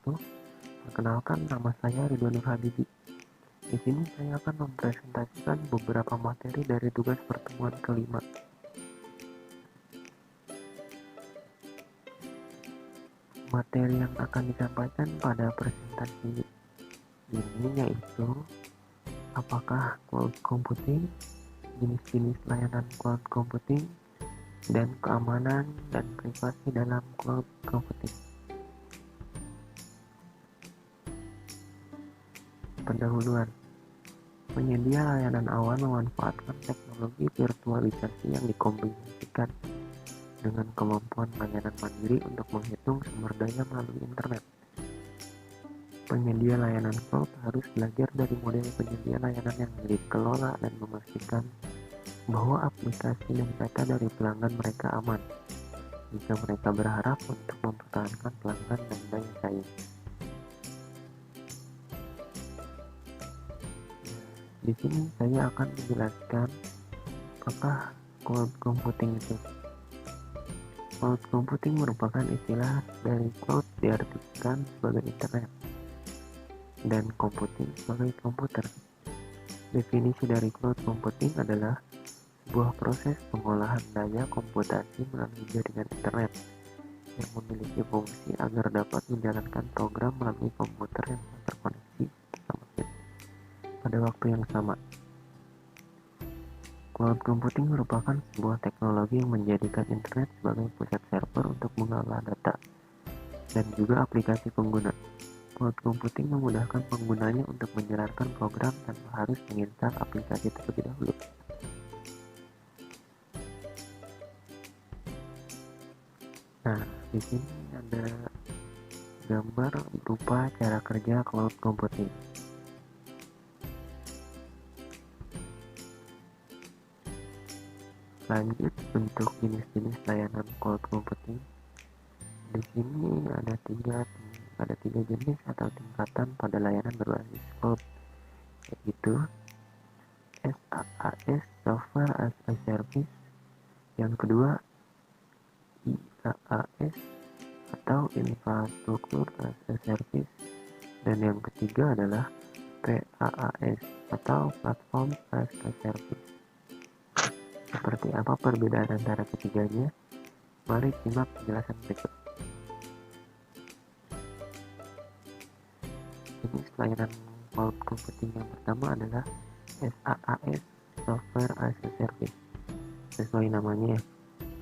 wabarakatuh. Perkenalkan, nama saya Ridwan Nur Habibi. Di sini saya akan mempresentasikan beberapa materi dari tugas pertemuan kelima. Materi yang akan disampaikan pada presentasi ini yaitu apakah cloud computing, jenis-jenis layanan cloud computing, dan keamanan dan privasi dalam cloud computing. Pendahuluan. Penyedia layanan awan memanfaatkan teknologi virtualisasi yang dikombinasikan dengan kemampuan layanan mandiri untuk menghitung sumber daya melalui internet. Penyedia layanan cloud harus belajar dari model penyedia layanan yang dikelola dan memastikan bahwa aplikasi dan data dari pelanggan mereka aman jika mereka berharap untuk mempertahankan pelanggan dan daya saing. Di sini saya akan menjelaskan apakah cloud computing itu. Cloud computing merupakan istilah dari cloud diartikan sebagai internet dan computing sebagai komputer. Definisi dari cloud computing adalah sebuah proses pengolahan daya komputasi melalui jaringan internet yang memiliki fungsi agar dapat menjalankan program melalui komputer yang terkoneksi pada waktu yang sama. Cloud computing merupakan sebuah teknologi yang menjadikan internet sebagai pusat server untuk mengolah data dan juga aplikasi pengguna. Cloud computing memudahkan penggunanya untuk menjalankan program tanpa harus menginstal aplikasi terlebih dahulu. Nah, di sini ada gambar berupa cara kerja cloud computing. Lanjut untuk jenis-jenis layanan cloud computing. Di sini ada tiga jenis atau tingkatan pada layanan berbasis cloud, yaitu SaaS (Software as a Service), yang kedua IaaS atau Infrastructure as a Service, dan yang ketiga adalah PaaS atau Platform as a Service. Seperti apa perbedaan antara ketiganya? Mari simak penjelasan berikut. Jenis layanan cloud computing yang pertama adalah SaaS (Software as a Service). Sesuai namanya,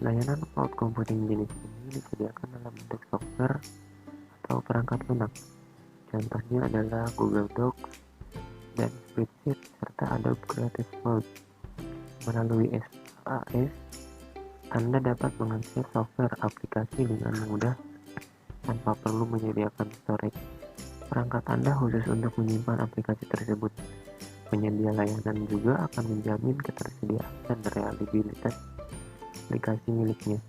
layanan cloud computing jenis ini disediakan dalam bentuk software atau perangkat lunak. Contohnya adalah Google Docs dan Spreadsheet serta Adobe Creative Cloud. Melalui SaaS, Anda dapat mengakses software aplikasi dengan mudah tanpa perlu menyediakan storage. Perangkat Anda khusus untuk menyimpan aplikasi tersebut. Penyedia layanan juga akan menjamin ketersediaan dan reliabilitas aplikasi miliknya.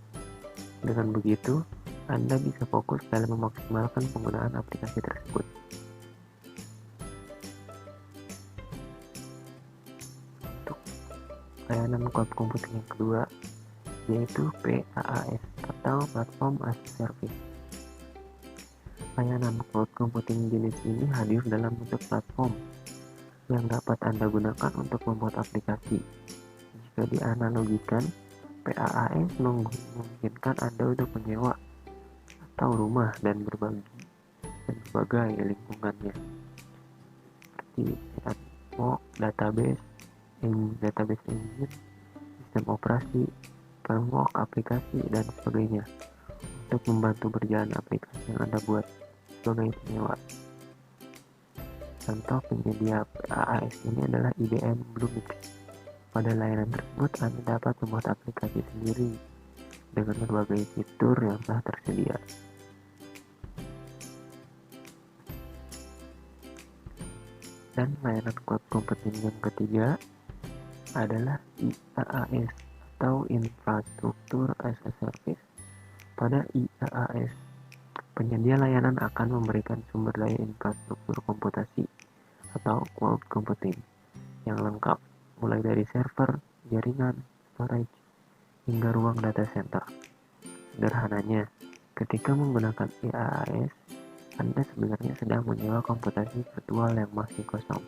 Dengan begitu, Anda bisa fokus dalam memaksimalkan penggunaan aplikasi tersebut. Untuk layanan cloud computing yang kedua, yaitu PaaS atau Platform as a Service. Layanan cloud computing jenis ini hadir dalam bentuk platform yang dapat Anda gunakan untuk membuat aplikasi. Jika dianalogikan, PaaS memungkinkan Anda untuk menyewa atau rumah dan berbagai lingkungannya, seperti network, database engine, sistem operasi, framework aplikasi, dan sebagainya untuk membantu berjalan aplikasi yang Anda buat sebagai penyewa. Contoh penyedia PaaS ini adalah IBM Bluemix. Pada layanan tersebut, Anda dapat membuat aplikasi sendiri dengan berbagai fitur yang telah tersedia. Dan layanan cloud computing yang ketiga adalah IaaS atau Infrastructure as a Service. Pada IaaS, penyedia layanan akan memberikan sumber daya infrastruktur komputasi atau cloud computing yang lengkap, mulai dari server, jaringan, storage, hingga ruang data center. Sederhananya, ketika menggunakan IaaS, Anda sebenarnya sedang menyewa komputasi virtual yang masih kosong.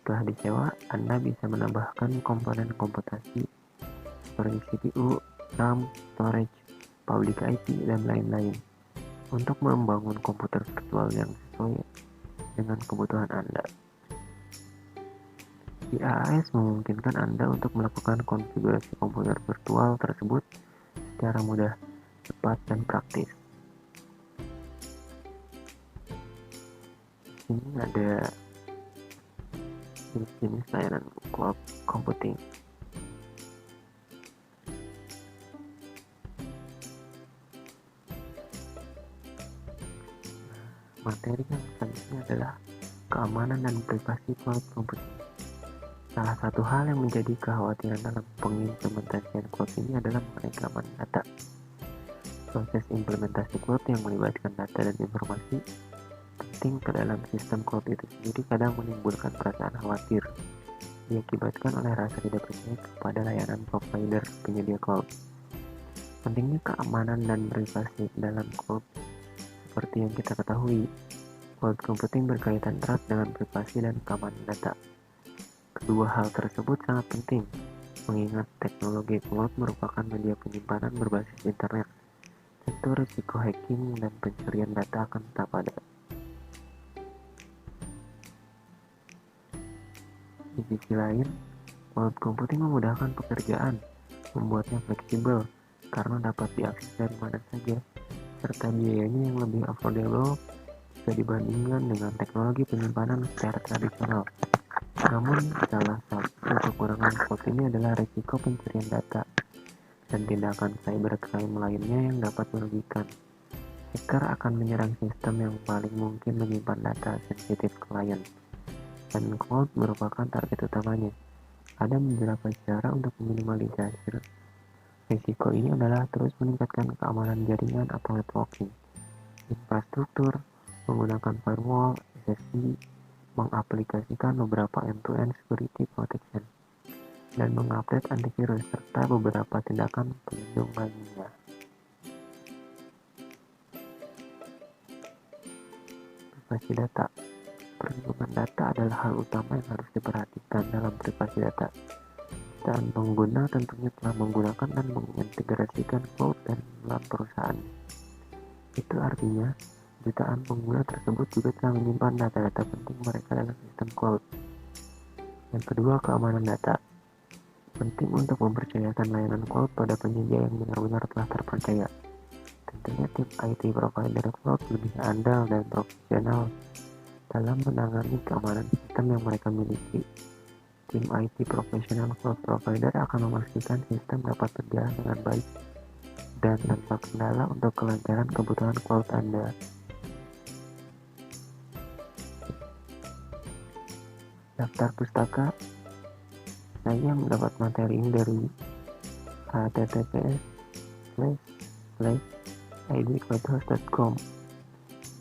Setelah disewa, Anda bisa menambahkan komponen komputasi seperti CPU, RAM, storage, public IP, dan lain-lain untuk membangun komputer virtual yang sesuai dengan kebutuhan Anda. IaaS memungkinkan Anda untuk melakukan konfigurasi komputer virtual tersebut secara mudah, cepat, dan praktis. Di sini ada jenis layanan cloud computing. Materi yang selanjutnya adalah keamanan dan privasi cloud computing. Salah satu hal yang menjadi kekhawatiran dalam pengimplementasian cloud ini adalah mengenai keamanan data. Proses implementasi cloud yang melibatkan data dan informasi penting ke dalam sistem cloud itu sendiri kadang menimbulkan perasaan khawatir diakibatkan oleh rasa tidak percaya kepada layanan provider penyedia cloud. Pentingnya keamanan dan privasi dalam cloud seperti yang kita ketahui, cloud computing berkaitan erat dengan privasi dan keamanan data. Kedua hal tersebut sangat penting, mengingat teknologi cloud merupakan media penyimpanan berbasis internet. Tentu risiko hacking dan pencurian data akan tetap ada. Di sisi lain, cloud computing memudahkan pekerjaan, membuatnya fleksibel karena dapat diakses dari mana saja, serta biayanya yang lebih affordable jika dibandingkan dengan teknologi penyimpanan secara tradisional. Namun, salah satu kekurangan cloud ini adalah risiko pencurian data dan tindakan cybercrime lainnya yang dapat merugikan. Hacker akan menyerang sistem yang paling mungkin menyimpan data sensitif klien, dan cloud merupakan target utamanya. Ada beberapa cara untuk meminimalisasi risiko ini adalah terus meningkatkan keamanan jaringan atau networking, infrastruktur, menggunakan firewall, SSD, mengaplikasikan beberapa end-to-end security protection, dan mengupdate antivirus serta beberapa tindakan pelindung lainnya. Privasi data. Perlindungan data adalah hal utama yang harus diperhatikan dalam privasi data. Dan pengguna tentunya telah menggunakan dan mengintegrasikan cloud dalam perusahaan. Itu artinya, jutaan pengguna tersebut juga telah menyimpan data-data penting mereka dalam sistem cloud. Yang kedua, keamanan data. Penting untuk mempercayakan layanan cloud pada penyedia yang benar-benar telah terpercaya. Tentunya tim IT provider cloud lebih andal dan profesional dalam menangani keamanan sistem yang mereka miliki. Tim IT profesional cloud provider akan memastikan sistem dapat berjalan dengan baik dan tanpa kendala untuk kelancaran kebutuhan cloud Anda. Daftar pustaka. Saya mendapat materi ini dari https://idcloudhost.com,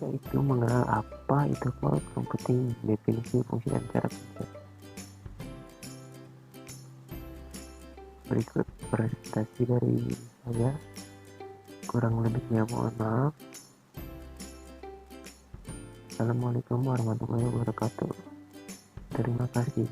yaitu mengenal apa itu cloud computing, definisi, fungsi, dan cara kerja. Berikut presentasi dari saya, kurang lebihnya mohon maaf. Assalamualaikum warahmatullahi wabarakatuh. Terima kasih.